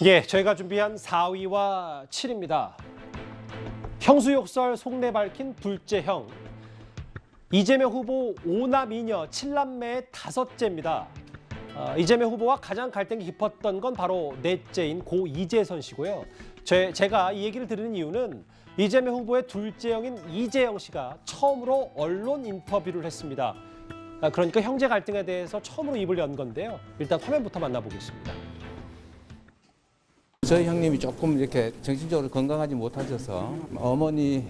예, 저희가 준비한 4위와 7위입니다. 형수욕설 속내 밝힌 둘째 형. 이재명 후보 5남 2녀 7남매의 다섯째입니다. 이재명 후보와 가장 갈등이 깊었던 건 바로 넷째인 고 이재선 씨고요. 제가 이 얘기를 드리는 이유는 이재명 후보의 둘째 형인 이재영 씨가 처음으로 언론 인터뷰를 했습니다. 그러니까 형제 갈등에 대해서 처음으로 입을 연 건데요. 일단 화면부터 만나보겠습니다. 저희 형님이 조금 이렇게 정신적으로 건강하지 못하셔서 어머니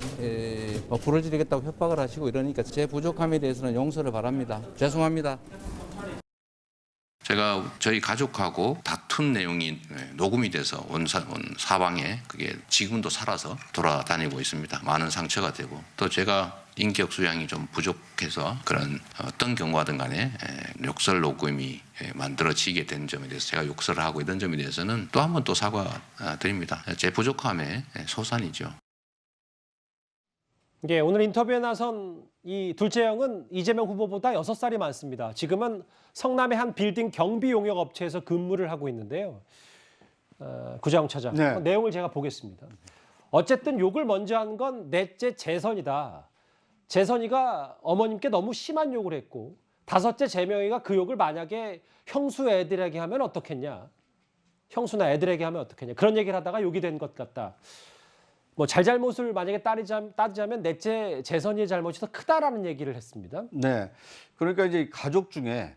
불을 지르겠다고 협박을 하시고 이러니까 제 부족함에 대해서는 용서를 바랍니다. 죄송합니다. 제가 저희 가족하고 다툰 내용이 녹음이 돼서 온 사방에 그게 지금도 살아서 돌아다니고 있습니다. 많은 상처가 되고 또 제가 인격 수양이 좀 부족해서 그런 어떤 경우하든 간에 욕설 녹음이 만들어지게 된 점에 대해서 제가 욕설을 하고 이런 점에 대해서는 또 한 번 또 사과드립니다. 제 부족함의 소산이죠. 예, 오늘 인터뷰에 나선 이 둘째 형은 이재명 후보보다 6살이 많습니다. 지금은 성남의 한 빌딩 경비 용역 업체에서 근무를 하고 있는데요. 구자영 차장, 네. 내용을 제가 보겠습니다. 어쨌든 욕을 먼저 한 건 넷째 재선이다. 재선이가 어머님께 너무 심한 욕을 했고 다섯째 재명이가 그 욕을 만약에 형수 애들에게 하면 어떻겠냐. 형수나 애들에게 하면 어떻겠냐. 그런 얘기를 하다가 욕이 된 것 같다. 뭐 잘잘못을 만약에 따지자면 넷째 재선이의 잘못이 더 크다라는 얘기를 했습니다. 네, 그러니까 이제 가족 중에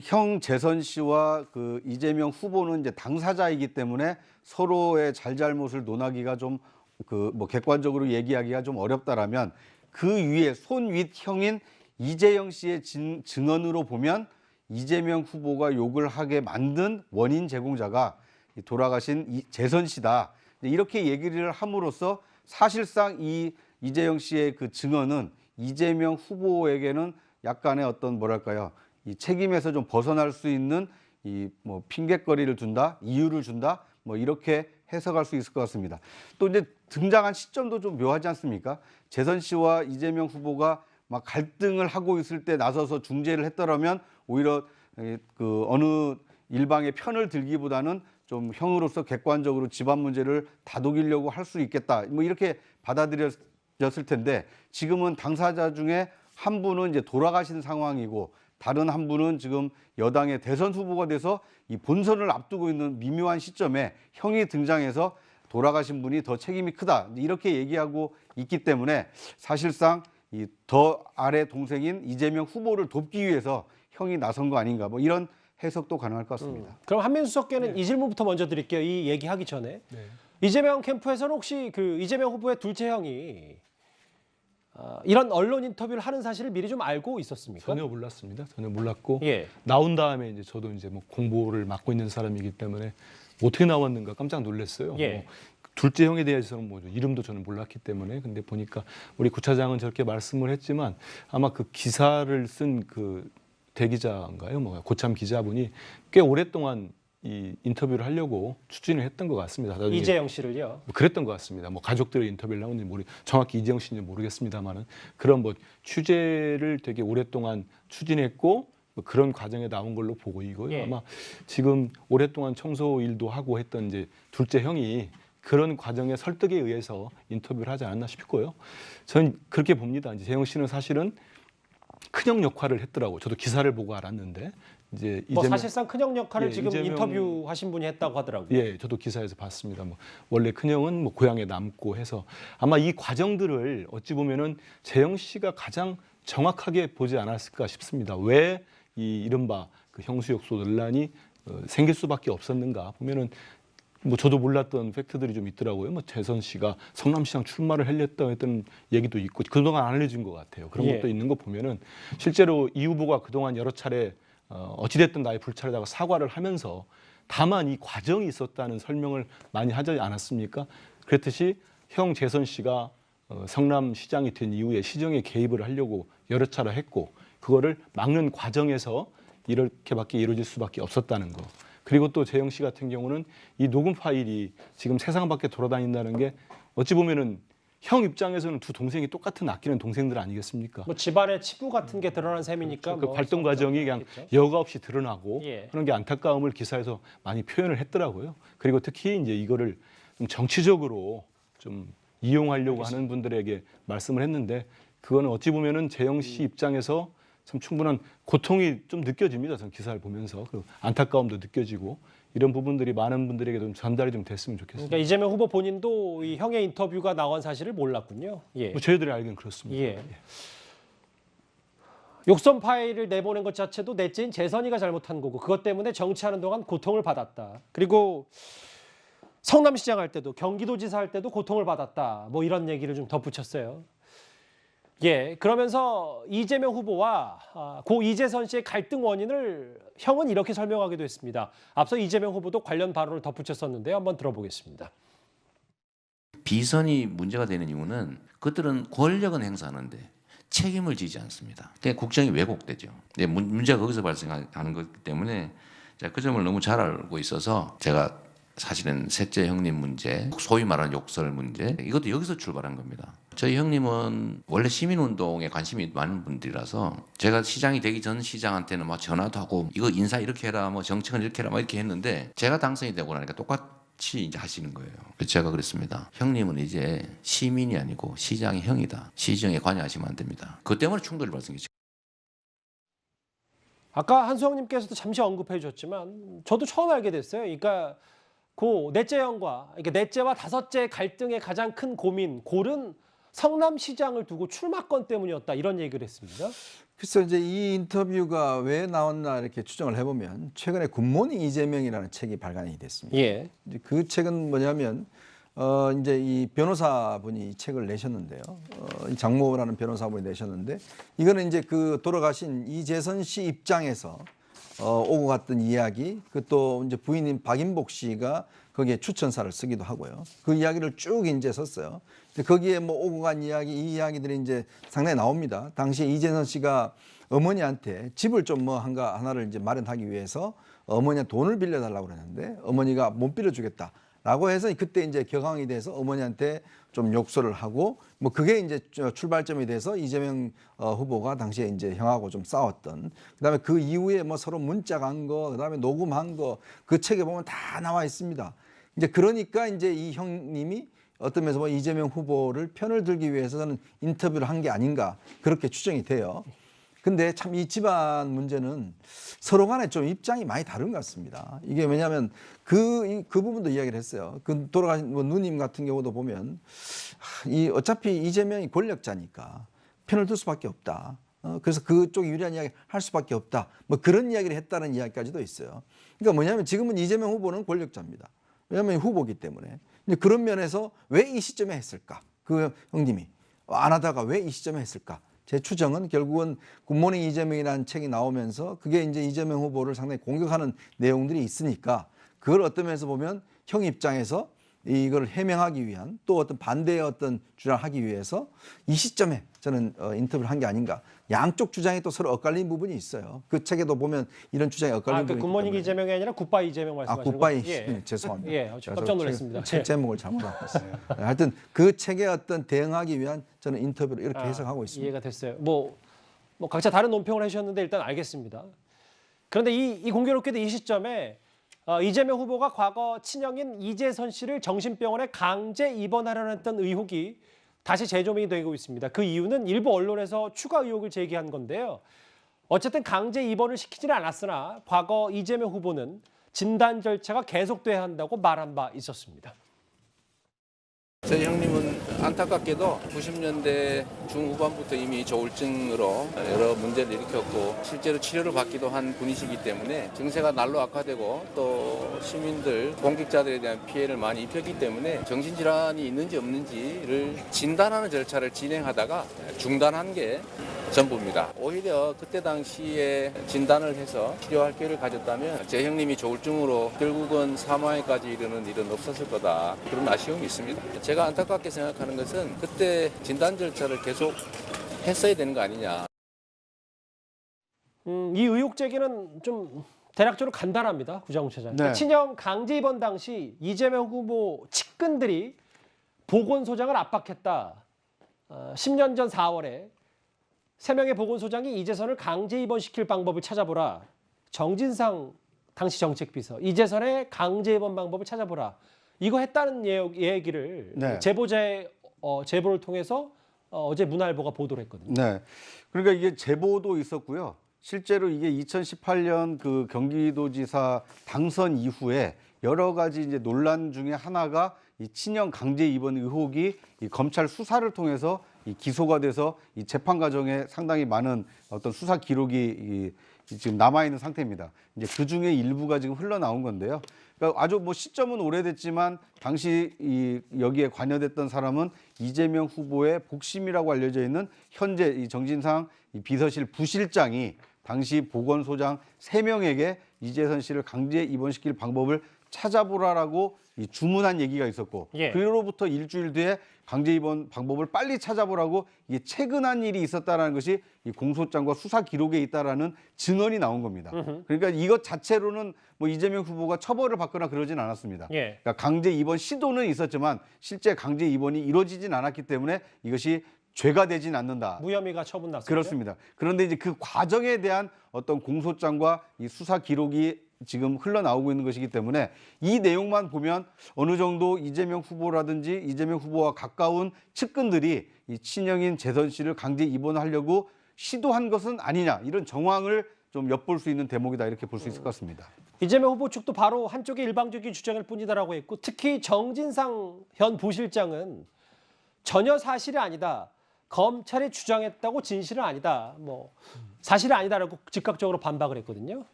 형 재선 씨와 그 이재명 후보는 이제 당사자이기 때문에 서로의 잘잘못을 논하기가 좀 그 뭐 객관적으로 얘기하기가 좀 어렵다라면 그 위에 손윗 형인 이재영 씨의 증언으로 보면 이재명 후보가 욕을 하게 만든 원인 제공자가 돌아가신 재선 씨다. 이렇게 얘기를 함으로써 사실상 이 이재영 씨의 그 증언은 이재명 후보에게는 약간의 어떤 뭐랄까요, 이 책임에서 좀 벗어날 수 있는 이 뭐 핑계거리를 둔다, 이유를 준다, 뭐 이렇게 해석할 수 있을 것 같습니다. 또 이제 등장한 시점도 좀 묘하지 않습니까? 재선 씨와 이재명 후보가 막 갈등을 하고 있을 때 나서서 중재를 했더라면 오히려 그 어느 일방의 편을 들기보다는 좀 형으로서 객관적으로 집안 문제를 다독이려고 할 수 있겠다. 뭐 이렇게 받아들여졌을 텐데 지금은 당사자 중에 한 분은 이제 돌아가신 상황이고 다른 한 분은 지금 여당의 대선 후보가 돼서 이 본선을 앞두고 있는 미묘한 시점에 형이 등장해서 돌아가신 분이 더 책임이 크다. 이렇게 얘기하고 있기 때문에 사실상 이 더 아래 동생인 이재명 후보를 돕기 위해서 형이 나선 거 아닌가. 뭐 이런 해석도 가능할 것 같습니다. 그럼 한민수 수석께는 이 질문부터 먼저 드릴게요. 이 얘기하기 전에. 이재명 캠프에서는 혹시 그 이재명 후보의 둘째 형이 이런 언론 인터뷰를 하는 사실을 미리 좀 알고 있었습니까? 전혀 몰랐습니다. 전혀 몰랐고 예. 나온 다음에 이제 저도 이제 뭐 공보를 맡고 있는 사람이기 때문에 어떻게 나왔는가 깜짝 놀랐어요. 예. 뭐 둘째 형에 대해서는 뭐 이름도 저는 몰랐기 때문에 근데 보니까 우리 구차장은 저렇게 말씀을 했지만 아마 그 기사를 쓴 그 대기자인가요? 뭐 고참 기자분이 꽤 오랫동안 이 인터뷰를 하려고 추진을 했던 것 같습니다. 이재영 씨를요. 뭐 그랬던 것 같습니다. 뭐 가족들의 인터뷰를 나오는지 정확히 이재영 씨인지 모르겠습니다만은 그런 뭐 취재를 되게 오랫동안 추진했고 뭐 그런 과정에 나온 걸로 보이고요. 예. 아마 지금 오랫동안 청소 일도 하고 했던 이제 둘째 형이 그런 과정의 설득에 의해서 인터뷰를 하지 않았나 싶고요. 저는 그렇게 봅니다. 이제 재영 씨는 사실은 큰형 역할을 했더라고요. 저도 기사를 보고 알았는데 이제 뭐 사실상 큰형 역할을 예, 지금 이재명- 인터뷰하신 분이 했다고 하더라고요. 예, 저도 기사에서 봤습니다. 뭐 원래 큰형은 뭐 고향에 남고 해서 아마 이 과정들을 어찌 보면은 재영 씨가 가장 정확하게 보지 않았을까 싶습니다. 왜 이 이른바 그 형수욕설 논란이 생길 수밖에 없었는가 보면은 뭐 저도 몰랐던 팩트들이 좀 있더라고요. 뭐 재선 씨가 성남시장 출마를 하려다 했던 얘기도 있고 그동안 안 알려진 것 같아요. 그런 예. 것도 있는 거 보면은 실제로 이 후보가 그동안 여러 차례 어찌됐든 나의 불찰에다가 사과를 하면서 다만 이 과정이 있었다는 설명을 많이 하지 않았습니까? 그랬듯이 형 재선 씨가 성남시장이 된 이후에 시정에 개입을 하려고 여러 차례 했고 그거를 막는 과정에서 이렇게밖에 이루어질 수밖에 없었다는 거. 그리고 또 재영 씨 같은 경우는 이 녹음 파일이 지금 세상 밖에 돌아다닌다는 게 어찌 보면은 형 입장에서는 두 동생이 똑같은 아끼는 동생들 아니겠습니까? 뭐 집안의 치부 같은 게 드러난 셈이니까 그 뭐 발동 과정이 그냥 있겠죠. 여과 없이 드러나고 예. 그런 게 안타까움을 기사에서 많이 표현을 했더라고요. 그리고 특히 이제 이거를 좀 정치적으로 좀 이용하려고 하는 분들에게 말씀을 했는데 그거는 어찌 보면은 재영 씨 입장에서 참 충분한 고통이 좀 느껴집니다. 저는 기사를 보면서 그 안타까움도 느껴지고 이런 부분들이 많은 분들에게 좀 전달이 좀 됐으면 좋겠습니다. 그러니까 이재명 후보 본인도 이 형의 인터뷰가 나온 사실을 몰랐군요. 예. 뭐 저희들이 알기는 그렇습니다. 예. 욕설 파일을 내보낸 것 자체도 넷째인 재선이가 잘못한 거고 그것 때문에 정치하는 동안 고통을 받았다. 그리고 성남시장 할 때도 경기도지사 할 때도 고통을 받았다. 뭐 이런 얘기를 좀 덧붙였어요. 예, 그러면서 이재명 후보와 고 이재선 씨의 갈등 원인을 형은 이렇게 설명하기도 했습니다. 앞서 이재명 후보도 관련 발언을 덧붙였었는데요. 한번 들어보겠습니다. 비선이 문제가 되는 이유는 그들은 권력은 행사하는데 책임을 지지 않습니다. 그러니까 국정이 왜곡되죠. 문제가 거기서 발생하는 거기 때문에 제가 그 점을 너무 잘 알고 있어서 제가 사실은 셋째 형님 문제, 소위 말하는 욕설 문제, 이것도 여기서 출발한 겁니다. 저희 형님은 원래 시민운동에 관심이 많은 분들이라서 제가 시장이 되기 전 시장한테는 막 전화도 하고 이거 인사 이렇게 해라, 뭐 정책은 이렇게 해라, 막 이렇게 했는데 제가 당선이 되고 나니까 똑같이 이제 하시는 거예요. 그래서 제가 그랬습니다. 형님은 이제 시민이 아니고 시장의 형이다. 시정에 관여하시면 안 됩니다. 그것 때문에 충돌이 발생했죠. 아까 한수영님께서도 잠시 언급해 주셨지만 저도 처음 알게 됐어요. 그러니까 고 넷째 형과 그러니까 넷째와 다섯째 갈등의 가장 큰 고민, 골은 성남시장을 두고 출마권 때문이었다 이런 얘기를 했습니다. 그래서 이제 이 인터뷰가 왜 나왔나 이렇게 추정을 해보면 최근에 굿모닝 이재명이라는 책이 발간이 됐습니다. 예. 이제 그 책은 뭐냐면 이제 이 변호사분이 이 책을 내셨는데요. 이 장모라는 변호사분이 내셨는데 이거는 이제 그 돌아가신 이재선 씨 입장에서 오고 갔던 이야기, 그 또 이제 부인인 박인복 씨가 거기에 추천사를 쓰기도 하고요. 그 이야기를 쭉 이제 썼어요. 거기에 뭐 오고 간 이야기, 이 이야기들이 이제 상당히 나옵니다. 당시에 이재선 씨가 어머니한테 집을 좀 뭐 하나를 이제 마련하기 위해서 어머니한테 돈을 빌려달라고 그랬는데 어머니가 못 빌려주겠다라고 해서 그때 이제 격앙이 돼서 어머니한테 좀 욕설을 하고 뭐 그게 이제 출발점이 돼서 이재명 후보가 당시에 이제 형하고 좀 싸웠던, 그다음에 그 이후에 뭐 서로 문자 간 거, 그다음에 녹음한 거 그 책에 보면 다 나와 있습니다. 이제 그러니까 이제 이 형님이 어떤 면에서 뭐 이재명 후보를 편을 들기 위해서는 인터뷰를 한 게 아닌가 그렇게 추정이 돼요. 근데 참 이 집안 문제는 서로 간에 좀 입장이 많이 다른 것 같습니다. 이게 왜냐하면 그 부분도 이야기를 했어요. 그 돌아가신 뭐 누님 같은 경우도 보면 이 어차피 이재명이 권력자니까 편을 들 수밖에 없다. 그래서 그쪽이 유리한 이야기 할 수밖에 없다. 뭐 그런 이야기를 했다는 이야기까지도 있어요. 그러니까 뭐냐면 지금은 이재명 후보는 권력자입니다. 왜냐하면 후보기 때문에. 근데 그런 면에서 왜 이 시점에 했을까? 그 형님이 안 하다가 왜 이 시점에 했을까? 제 추정은 결국은 굿모닝 이재명이라는 책이 나오면서 그게 이제 이재명 후보를 상당히 공격하는 내용들이 있으니까 그걸 어떤 면에서 보면 형 입장에서 이걸 해명하기 위한 또 어떤 반대의 어떤 주장을 하기 위해서 이 시점에 저는 인터뷰를 한 게 아닌가. 양쪽 주장이 또 서로 엇갈린 부분이 있어요. 그 책에도 보면 이런 주장이 엇갈린 부분이 있기 굿모닝 때문에. 이재명이 아니라 굿바이 이재명 말씀하시는 굿바이 거죠? 예. 죄송합니다. 예, 깜짝 놀랐습니다. 책 제목을 잘못 알았어요. 하여튼 그 책에 어떤 대응하기 위한 저는 인터뷰를 이렇게 해석하고 있습니다. 이해가 됐어요. 뭐 각자 다른 논평을 해주셨는데 일단 알겠습니다. 그런데 이 공교롭게도 이 시점에 이재명 후보가 과거 친형인 이재선 씨를 정신병원에 강제 입원하려는 했던 의혹이 다시 재조명이 되고 있습니다. 그 이유는 일부 언론에서 추가 의혹을 제기한 건데요. 어쨌든 강제 입원을 시키지는 않았으나 과거 이재명 후보는 진단 절차가 계속돼야 한다고 말한 바 있었습니다. 저희 형님은 안타깝게도 90년대 중후반부터 이미 저울증으로 여러 문제를 일으켰고 실제로 치료를 받기도 한 분이시기 때문에 증세가 날로 악화되고 또 시민들, 공직자들에 대한 피해를 많이 입혔기 때문에 정신질환이 있는지 없는지를 진단하는 절차를 진행하다가 중단한 게 전부입니다. 오히려 그때 당시에 진단을 해서 치료할 기회를 가졌다면 제 형님이 조울증으로 결국은 사망에까지 이르는 일은 없었을 거다. 그런 아쉬움이 있습니다. 제가 안타깝게 생각하는 것은 그때 진단 절차를 계속 했어야 되는 거 아니냐. 이 의혹 제기는 좀 대략적으로 간단합니다. 구자웅 차장. 네. 친형 강제 입원 당시 이재명 후보 측근들이 보건소장을 압박했다. 10년 전 4월에 3명의 보건소장이 이재선을 강제 입원시킬 방법을 찾아보라. 정진상 당시 정책비서, 이재선의 강제 입원 방법을 찾아보라. 이거 했다는 얘기를 네. 제보자의 제보를 통해서 어제 문화일보가 보도를 했거든요. 네. 그러니까 이게 제보도 있었고요. 실제로 이게 2018년 그 경기도지사 당선 이후에 여러 가지 이제 논란 중에 하나가 이 친형 강제 입원 의혹이 이 검찰 수사를 통해서 이 기소가 돼서 이 재판 과정에 상당히 많은 어떤 수사 기록이 지금 남아 있는 상태입니다. 이제 그 중에 일부가 지금 흘러나온 건데요. 그러니까 아주 뭐 시점은 오래됐지만 당시 여기에 관여됐던 사람은 이재명 후보의 복심이라고 알려져 있는 현재 이 정진상 이 비서실 부실장이 당시 보건소장 3명에게 이재선 씨를 강제 입원시킬 방법을 찾아보라라고 주문한 얘기가 있었고, 예. 그로부터 일주일 뒤에 강제 입원 방법을 빨리 찾아보라고 이게 최근한 일이 있었다라는 것이 이 공소장과 수사 기록에 있다라는 증언이 나온 겁니다. 그러니까 이것 자체로는 뭐 이재명 후보가 처벌을 받거나 그러진 않았습니다. 예. 그러니까 강제 입원 시도는 있었지만 실제 강제 입원이 이루어지진 않았기 때문에 이것이 죄가 되진 않는다. 무혐의가 처분 났습니다. 그렇습니다. 그런데 이제 그 과정에 대한 어떤 공소장과 이 수사 기록이 지금 흘러나오고 있는 것이기 때문에 이 내용만 보면 어느 정도 이재명 후보라든지 이재명 후보와 가까운 측근들이 이 친형인 재선 씨를 강제 입원하려고 시도한 것은 아니냐, 이런 정황을 좀 엿볼 수 있는 대목이다, 이렇게 볼 수 있을 것 같습니다. 이재명 후보 측도 바로 한쪽의 일방적인 주장일 뿐이다라고 했고, 특히 정진상 현 부실장은 전혀 사실이 아니다. 검찰이 주장했다고 진실은 아니다. 뭐 사실이 아니다라고 즉각적으로 반박을 했거든요.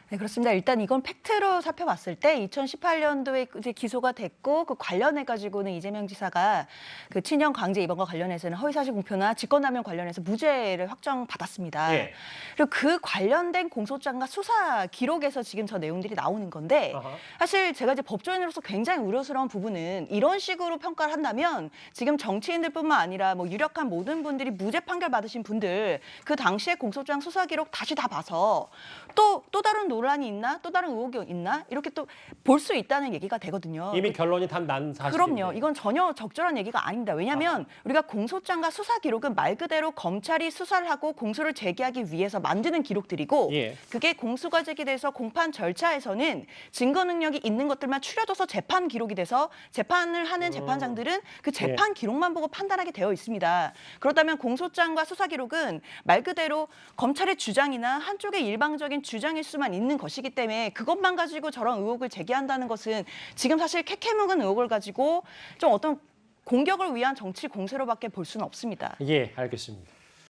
네, 그렇습니다. 일단 이건 팩트로 살펴봤을 때 2018년도에 이제 기소가 됐고, 그 관련해 가지고는 이재명 지사가 그 친형 강제 입원과 관련해서는 허위사실 공표나 직권남용 관련해서 무죄를 확정받았습니다. 예. 그리고 그 관련된 공소장과 수사 기록에서 지금 저 내용들이 나오는 건데, 아하. 사실 제가 이제 법조인으로서 굉장히 우려스러운 부분은 이런 식으로 평가를 한다면 지금 정치인들뿐만 아니라 뭐 유력한 모든 분들이 무죄 판결 받으신 분들 그 당시에 공소장 수사 기록 다시 다 봐서 또 다른 논란이 있나, 또 다른 의혹이 있나, 이렇게 또 볼 수 있다는 얘기가 되거든요. 이미 결론이 난 사실인데. 그럼요. 이건 전혀 적절한 얘기가 아닙니다. 왜냐하면 우리가 공소장과 수사 기록은 말 그대로 검찰이 수사를 하고 공소를 제기하기 위해서 만드는 기록들이고, 예. 그게 공소가 제기돼서 공판 절차에서는 증거 능력이 있는 것들만 추려져서 재판 기록이 돼서 재판을 하는 재판장들은 그 재판 기록만 보고 판단하게 되어 있습니다. 그렇다면 공소장과 수사 기록은 말 그대로 검찰의 주장이나 한쪽의 일방적인 주장일 수만 있는 것이기 때문에 그것만 가지고 저런 의혹을 제기한다는 것은 지금 사실 캐캐묵은 의혹을 가지고 좀 어떤 공격을 위한 정치 공세로밖에 볼 수는 없습니다. 예, 알겠습니다.